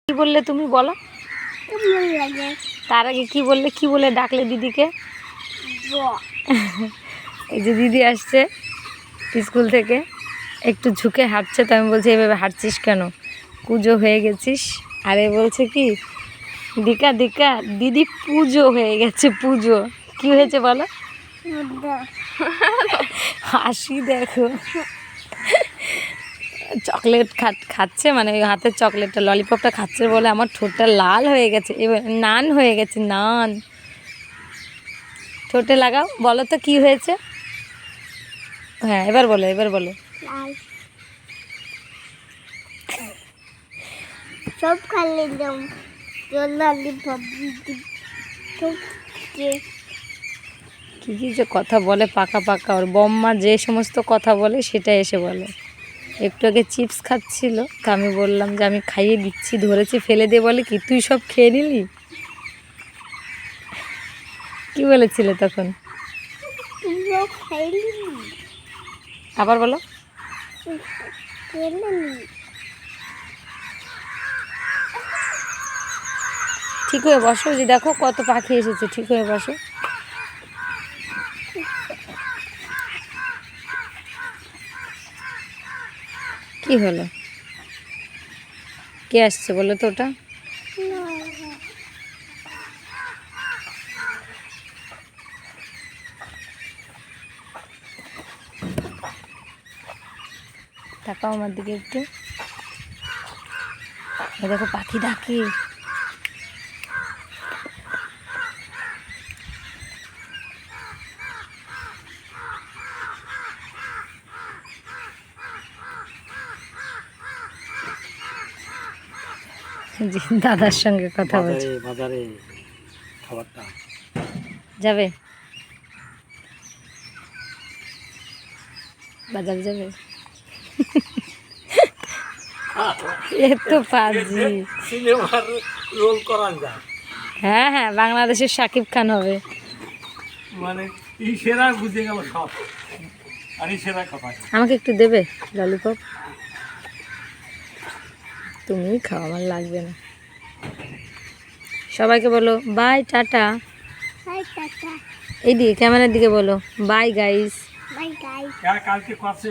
কি বললে তুমি বলো? তার আগে কি বললে, কি বলে ডাকলে দিদিকে? এই যে দিদি আসছে স্কুল থেকে, একটু ঝুঁকে হাঁটছে, তো আমি বলছি এভাবে হাঁটছিস কেন, পুজো হয়ে গেছিস? আর এ বলছে কি, দিকা দিকা দিদি পুজো হয়ে গেছে, পুজো। কি হয়েছে বলো? হাসি দেখো। চকলেট খাচ্ছে, মানে ওই হাতের চকলেটটা, ললিপপটা খাচ্ছে বলে আমার ঠোঁটটা লাল হয়ে গেছে, এবার নান হয়ে গেছে, নান। ঠোঁটে লাগাও, বলো তো কি হয়েছে? হ্যাঁ এবার বলো, এবার বলো। সব খাইলে ললিপপ কী কী যে কথা বলে পাকা পাকা, ওর বম্মা যে সমস্ত কথা বলে সেটা এসে বলে। একটু আগে চিপস খাচ্ছিল, তা আমি বললাম যে আমি খাইয়ে দিচ্ছি, ধরেছি ফেলে দিয়ে, বলে কি তুই সব খেয়ে নিলি? কি বলেছিলে তখন? আবার বলো। ঠিক হয়ে বসো, যে দেখো কত পাখি এসেছে, ঠিক হয়ে বসো। কি হলো? কে আসছে বলো তো ওটা? তাকাও আমার দিকে একটু, দেখো পাখি ডাকে। জি, দাদার সঙ্গে কথা বলছি। বাজারে খাবারটা যাবে? বাজারে যাবে? এ তো পাজি। সিনেমার রোল করা যায়, হ্যাঁ হ্যাঁ, বাংলাদেশের শাকিব খান হবে। মানে এই সেরা বুঝে গেল সব, আর এই সেরা কথা। আমাকে একটু দেবে ললিপপ? তুমি খাও, আমার লাগবে না। সবাইকে বলো বাই, টাটা। এইদিকে ক্যামেরার দিকে বলো বাই গাইস। Bye guys. কালকে করছে।